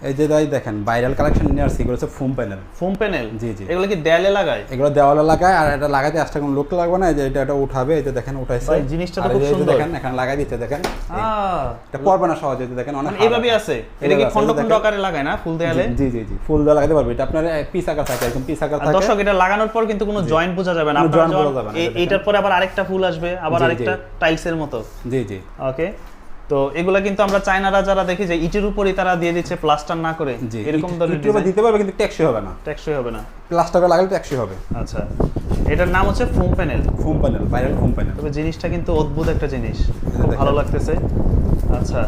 এই যে তাই দেখেন ভাইরাল কালেকশন নিয়ে আসছি, এগুলো হচ্ছে ফোম প্যানেল। Foam panel? জি জি। এগুলো কি দেয়ালে লাগায়? এগুলো দেওয়ালে লাগায়, আর এটা লাগাইতে আসলে কোনো লোক লাগবে না। এই যে এটা উঠাবে, এই যে দেখেন উঠাইছে। ভাই জিনিসটা তো আর খুব এই যে সুন্দর। দেখেন এখানে লাগাই দিতে দেখেন। এটা পড়বে না সহজে, এই দেখেন অনেক মানে এইভাবেই আছে। এটা কি খন্ড খন্ড আকারে লাগায় না ফুল দেয়ালে? জি জি জি, ফুল দেওয়া লাগাতে পারবে। এটা আপনার পিস আকার থাকে, একদম পিস আকার থাকে। দর্শক এটা লাগানোর পর কিন্তু কোনো জয়েন্ট বোঝা যাবে না। কোনো আপনারা joint বোঝা যাবে না, এইটার পরে আবার আরেকটা ফুল আসবে, আবার জি, আরেকটা জি। টাইলসের মতো। জি জি। ওকে। তো এগুলা কিন্তু আমরা চায়নারা যারা দেখি যে ইটের উপরই তারা দিয়ে দিচ্ছে প্লাস্টার না করে, জি, এরকম ধরনের ইউটিউবে দিতে পারবে কিন্তু টেকসই হবে না, টেকসই হবে না। প্লাস্টার লাগালে টেকসই হবে। আচ্ছা, এটার নাম হচ্ছে foam panel. Foam panel, viral foam panel. তবে জিনিসটা কিন্তু অদ্ভুত একটা জিনিস, খুব দেখেন। ভালো লাগতেছে। আচ্ছা,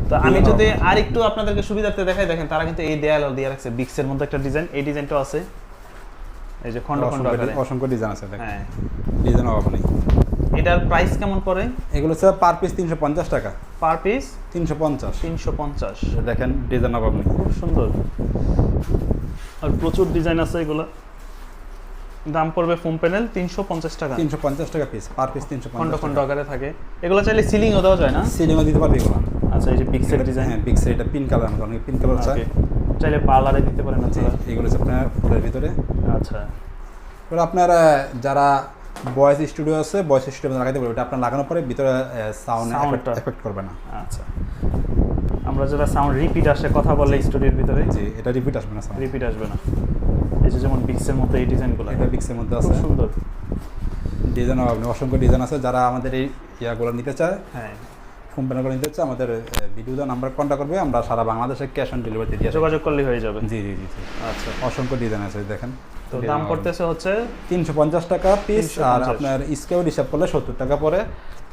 তো আমি যদি আর একটু আপনাদেরকে সুবিধার্থে দেখাই, দেখেন তারা কিন্তু এই দেয়াল দিয়ে রাখছে বিক্সের মধ্যে একটা ডিজাইন, এই ডিজাইনটাও আছে। এই যে খন্ড খন্ড আকারে অসংখ্য ডিজাইন আছে দেখেন। হ্যাঁ, ডিজাইন অভাব নেই। এটার প্রাইস কেমন পড়ে? এগুলো হচ্ছে পার পিস 350 টাকা। Per piece 350। 350। দেখেন ডিজাইন অভাব নেই। খুব সুন্দর, আর প্রচুর ডিজাইন আছে। এগুলো দাম পড়বে ফোম প্যানেল 350 টাকা। 350 টাকা পিস, পার পিস খন্ড 350 খন্ড টাকা। আকারে থাকে। এগুলো চাইলে সিলিংও দেওয়া যায় না? সিলিংও দিতে পারবে এগুলো। আচ্ছা, এই যে পিক্সেল ডিজাইন। হ্যাঁ, পিক্সেল। এটা পিঙ্ক কালার, আমাদের অনেক পিঙ্ক কালার আছে। ওকে, চাইলে পার্লারে দিতে পারেন জি, আপনারা। এগুলো হচ্ছে আপনার ফুলের ভিতরে। আচ্ছা, এগুলো আপনার যারা ভয়েস স্টুডিও আছে, ভয়েস স্টুডিও লাগাইতে পারবে। এটা আপনার লাগানোর পরে ভিতরে সাউন্ড Soundটা এফেক্ট করবে না। আচ্ছা। আমরা যারা সাউন্ড রিপিট আসে কথা বলে স্টুডিওর ভিতরে, জি, এটা রিপিট আসবে না, সাউন্ড রিপিট আসবে না। এই যে যেমন বিক্সের মধ্যে এই ডিজাইনগুলো, এটা পিক্সের মধ্যে খুব আছে। সুন্দর। ডিজাইন আপনি অসংখ্য ডিজাইন আছে। যারা আমাদের এই ইয়াগুলো নিতে চায়, হ্যাঁ, ফোন প্যানেলগুলো নিতে চায়, আমাদের ভিডিও নাম্বার কন্ট্যাক্ট করবে। আমরা সারা বাংলাদেশে ক্যাশ অন ডেলিভারি দিয়ে আসি। যোগাযোগ করলেই হয়ে যাবে। জি জি জি জি। আচ্ছা, অসংখ্য ডিজাইন আছে দেখেন। তো দাম পড়তেছে হচ্ছে 350 টাকা পিস। 350 আর আপনার স্কোয়ার হিসাব করলে 70 টাকা পরে।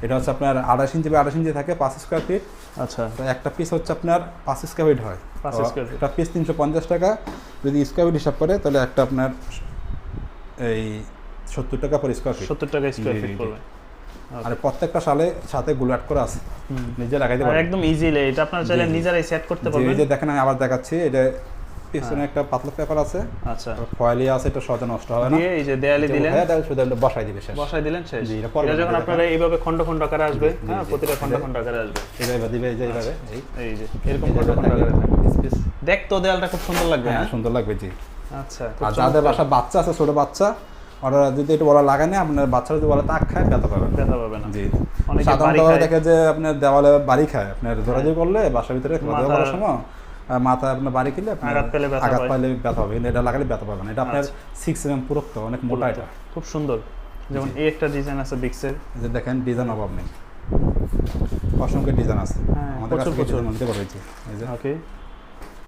এটা হচ্ছে আপনার 28 ইঞ্চি বা 28 ইঞ্চি থাকে, 5 স্কোয়ার ফিট। আচ্ছা, তো একটা পিস হচ্ছে আপনার 5 স্কোয়ার ফিট হয়। 5 তো স্কয়ার ফিট। একটা পিস 350 টাকা। যদি স্কোয়ার ফিট হিসাব করে তাহলে একটা আপনার এই 70 টাকা পর স্কোয়ার ফিট। 70 টাকা স্কয়ার জি, ফিট জি, জি। পড়বে। আর প্রত্যেকটা সালে সাথে গুলো অ্যাড করা আছে, নিজে লাগাইতে আর পারবেন। একদম ইজিলি এটা আপনারা চাইলে জি, জি। নিজেরাই সেট করতে জি, পারবেন। এই যে দেখেন আমি আবার দেখাচ্ছি। এটা পিছনে একটা পাতলা পেপার আছে, আচ্ছা, ফয়েলিয়া আছে, এটা সহজে নষ্ট হবে না। দিয়ে এই যে দেয়ালে দিলেন, হ্যাঁ, এটা শুধু এটা বসাই দিবে শেষ। বসাই দিলেন, শেষ। জি, এটা পরবর্তীতে এটা যখন দেখেন। আপনারা এইভাবে খন্ড খন্ড আকারে আসবে, হ্যাঁ, জি। প্রতিটা খন্ড খন্ড আকারে আসবে। এইভাবে দিবে, এই যে এইভাবে এই যে এরকম খন্ড খন্ড আকারে থাকবে। দেখতো দেয়ালটা খুব সুন্দর লাগবে। হ্যাঁ, হ্যাঁ, সুন্দর লাগবে। জি। আচ্ছা, আর যাদের বাসা বাচ্চা আছে, ছোট বাচ্চা, ওরা যদি একটু বলা লাগায় না, আপনার বাচ্চারা যদি বলা তাক খায়, ব্যথা পাবেন। ব্যথা পাবে না। জি। অনেকে সাধারণত বাড়ি খায়। দেখে যে আপনার দেওয়ালে বাড়ি খায়, আপনার জোরাজোরি করলে বাসার ভিতরে খেলাধুলা করার সময় মাথা আপনার বাড়ি খেলে আপনার আঘাত পেলে ব্যথা আঘাত পায়। পাইলে ব্যথা হবে, কিন্তু এটা লাগালে ব্যথা পাবে না। এটা আপনার 6 mm পুরুত্ব, অনেক মোটা। এটা খুব সুন্দর। যেমন এই একটা ডিজাইন আছে বিক্সের। এই যে দেখেন ডিজাইন অভাব নেই, অসংখ্য ডিজাইন আছে হ্যাঁ, আমাদের কাছে। প্রচুর। নিতে পারবে। জি, এই যে ওকে,